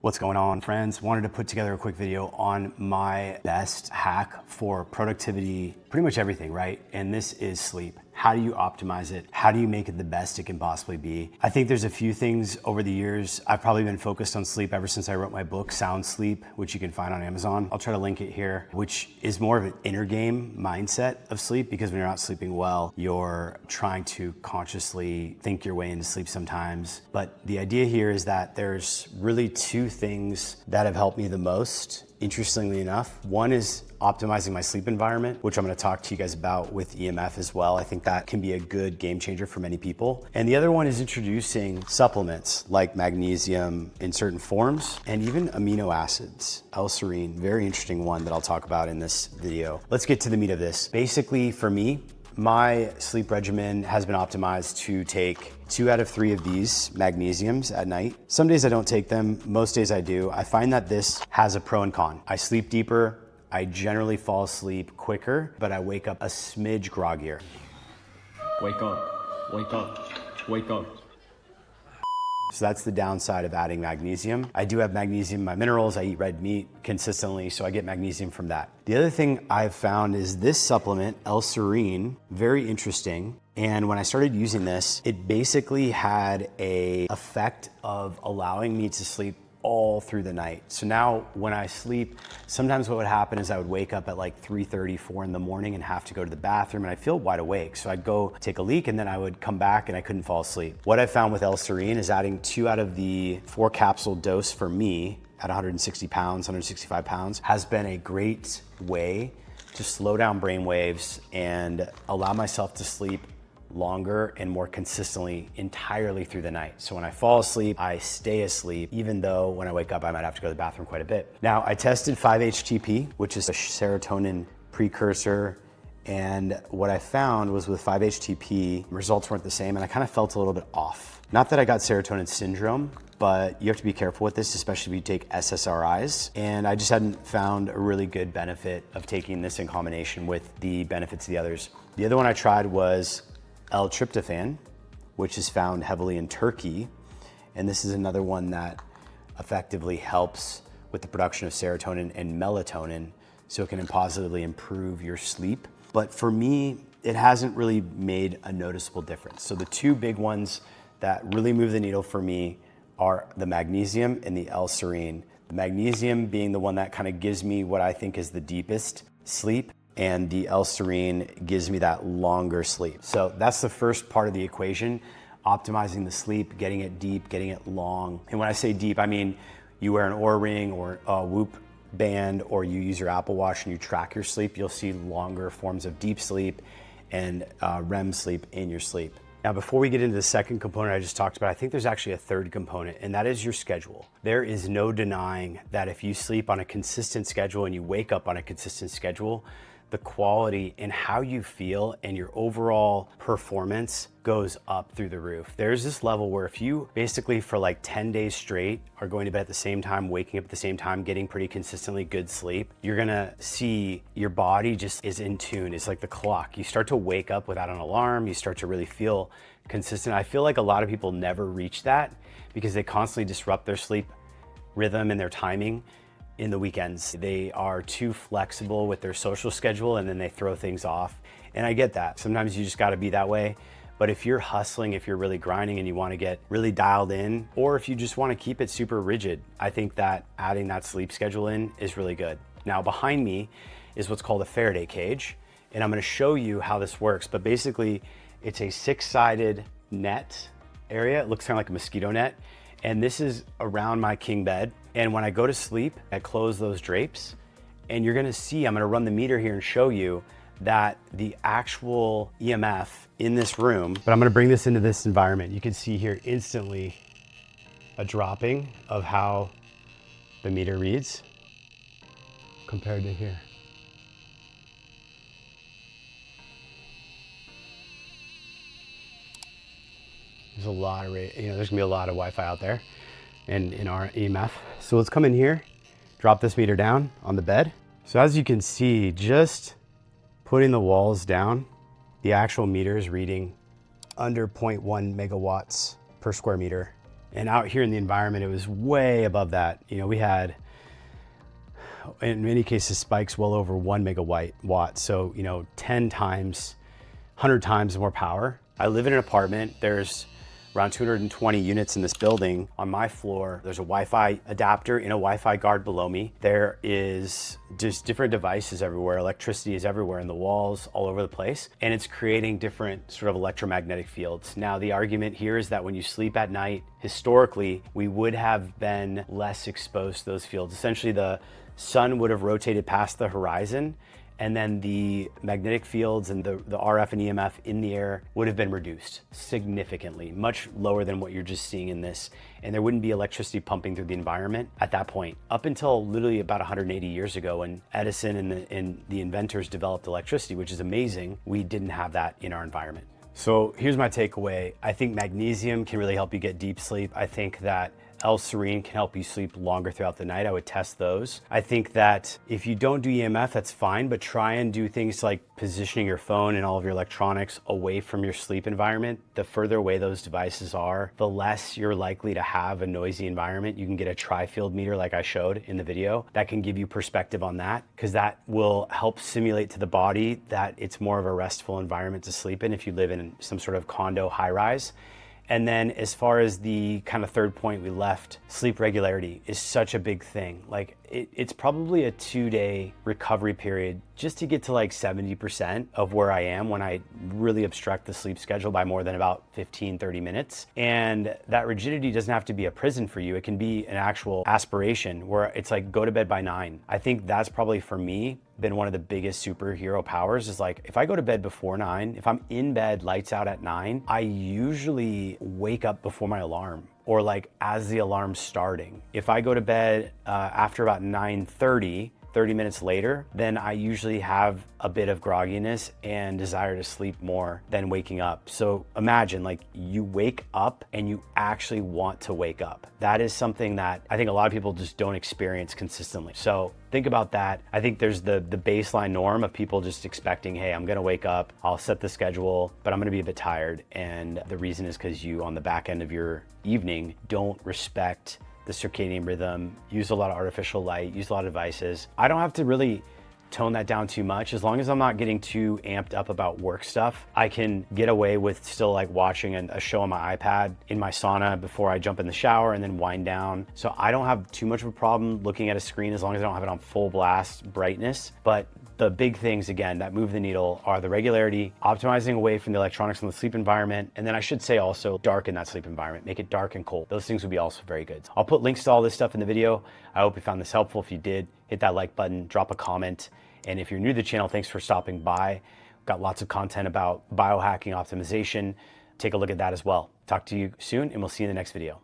What's going on, friends? Wanted to put together a quick video on my best hack for productivity, pretty much everything, right? And this is sleep. How do you optimize it? How do you make it the best it can possibly be? I think there's a few things over the years. I've probably been focused on sleep ever since I wrote my book, Sound Sleep, which you can find on Amazon. I'll try to link it here, which is more of an inner game mindset of sleep, because when you're not sleeping well, you're trying to consciously think your way into sleep sometimes. But the idea here is that there's really two things that have helped me the most, interestingly enough. One is optimizing my sleep environment, which I'm gonna talk to you guys about with EMF as well. I think that can be a good game changer for many people. And the other one is introducing supplements like magnesium in certain forms and even amino acids. L-Serine, very interesting one that I'll talk about in this video. Let's get to the meat of this. Basically, for me, my sleep regimen has been optimized to take 2 out of 3 of these magnesiums at night. Some days I don't take them, most days I do. I find that this has a pro and con. I sleep deeper, I generally fall asleep quicker, but I wake up a smidge groggier. Wake up, wake up, wake up. So that's the downside of adding magnesium. I do have magnesium in my minerals. I eat red meat consistently, so I get magnesium from that. The other thing I've found is this supplement, L-Serine, very interesting. And when I started using this, it basically had an effect of allowing me to sleep all through the night. So now when I sleep, sometimes what would happen is I would wake up at like 3:30, 4 in the morning and have to go to the bathroom, and I feel wide awake. So I'd go take a leak and then I would come back and I couldn't fall asleep. What I found with L-Serine is adding 2 out of the 4 capsule dose for me at 160 pounds, 165 pounds, has been a great way to slow down brain waves and allow myself to sleep longer and more consistently entirely through the night. So when I fall asleep, I stay asleep, even though when I wake up, I might have to go to the bathroom quite a bit. Now, I tested 5-HTP, which is a serotonin precursor. And what I found was with 5-HTP, results weren't the same, and I kind of felt a little bit off. Not that I got serotonin syndrome, but you have to be careful with this, especially if you take SSRIs. And I just hadn't found a really good benefit of taking this in combination with the benefits of the others. The other one I tried was L-tryptophan, which is found heavily in Turkey. And this is another one that effectively helps with the production of serotonin and melatonin, so it can positively improve your sleep. But for me, it hasn't really made a noticeable difference. So the two big ones that really move the needle for me are the magnesium and the L-Serine. The magnesium being the one that kind of gives me what I think is the deepest sleep, and the L-Serine gives me that longer sleep. So that's the first part of the equation, optimizing the sleep, getting it deep, getting it long. And when I say deep, I mean you wear an Oura ring or a Whoop band, or you use your Apple Watch and you track your sleep, you'll see longer forms of deep sleep and REM sleep in your sleep. Now, before we get into the second component I just talked about, I think there's actually a third component, and that is your schedule. There is no denying that if you sleep on a consistent schedule and you wake up on a consistent schedule, the quality and how you feel and your overall performance goes up through the roof. There's this level where if you basically for like 10 days straight are going to bed at the same time, waking up at the same time, getting pretty consistently good sleep, you're gonna see your body just is in tune. It's like the clock. You start to wake up without an alarm. You start to really feel consistent. I feel like a lot of people never reach that because they constantly disrupt their sleep rhythm and their timing in the weekends. They are too flexible with their social schedule, and then they throw things off. And I get that. Sometimes you just gotta be that way. But if you're hustling, if you're really grinding and you wanna get really dialed in, or if you just wanna keep it super rigid, I think that adding that sleep schedule in is really good. Now, behind me is what's called a Faraday cage. And I'm gonna show you how this works. But basically, it's a 6-sided net area. It looks kind of like a mosquito net. And this is around my king bed. And when I go to sleep, I close those drapes, and you're gonna see, I'm gonna run the meter here and show you that the actual EMF in this room, but I'm gonna bring this into this environment. You can see here instantly a dropping of how the meter reads compared to here. There's a lot of, there's gonna be a lot of Wi-Fi out there and in our EMF. So let's come in here, drop this meter down on the bed. So as you can see, just putting the walls down, the actual meter is reading under 0.1 megawatts per square meter. And out here in the environment, it was way above that. You know, we had, in many cases, spikes well over 1 megawatt. So, you know, 10 times, 100 times more power. I live in an apartment. There's around 220 units in this building. On my floor, there's a Wi-Fi adapter in a Wi-Fi guard below me. There is just different devices everywhere. Electricity is everywhere in the walls, all over the place. And it's creating different sort of electromagnetic fields. Now, the argument here is that when you sleep at night, historically, we would have been less exposed to those fields. Essentially, the sun would have rotated past the horizon, and then the magnetic fields and the RF and EMF in the air would have been reduced significantly, much lower than what you're just seeing in this. And there wouldn't be electricity pumping through the environment at that point. Up until literally about 180 years ago, when Edison and the inventors developed electricity, which is amazing, we didn't have that in our environment. So here's my takeaway. I think magnesium can really help you get deep sleep. I think that L-Serine can help you sleep longer throughout the night. I would test those. I think that if you don't do EMF, that's fine, but try and do things like positioning your phone and all of your electronics away from your sleep environment. The further away those devices are, the less you're likely to have a noisy environment. You can get a tri-field meter like I showed in the video that can give you perspective on that, because that will help simulate to the body that it's more of a restful environment to sleep in if you live in some sort of condo high-rise. And then as far as the kind of third point we left, sleep regularity is such a big thing. Like it's probably a 2-day recovery period just to get to like 70% of where I am when I really obstruct the sleep schedule by more than about 15, 30 minutes. And that rigidity doesn't have to be a prison for you. It can be an actual aspiration where it's like, go to bed by 9. I think that's probably for me been one of the biggest superhero powers, is like, if I go to bed before 9, if I'm in bed lights out at 9, I usually wake up before my alarm, or like as the alarm's starting. If I go to bed after about 9:30, 30 minutes later, then I usually have a bit of grogginess and desire to sleep more than waking up. So imagine, like, you wake up and you actually want to wake up. That is something that I think a lot of people just don't experience consistently. So think about that. I think there's the baseline norm of people just expecting, hey, I'm gonna wake up, I'll set the schedule, but I'm gonna be a bit tired. And the reason is because you, on the back end of your evening, don't respect the circadian rhythm, use a lot of artificial light, use a lot of devices. I don't have to really tone that down too much. As long as I'm not getting too amped up about work stuff, I can get away with still like watching a show on my iPad in my sauna before I jump in the shower and then wind down. So I don't have too much of a problem looking at a screen as long as I don't have it on full blast brightness. But the big things, again, that move the needle are the regularity, optimizing away from the electronics in the sleep environment, and then I should say also darken that sleep environment, make it dark and cold. Those things would be also very good. I'll put links to all this stuff in the video. I hope you found this helpful. If you did, hit that like button, drop a comment. And if you're new to the channel, thanks for stopping by. Got lots of content about biohacking optimization. Take a look at that as well. Talk to you soon, and we'll see you in the next video.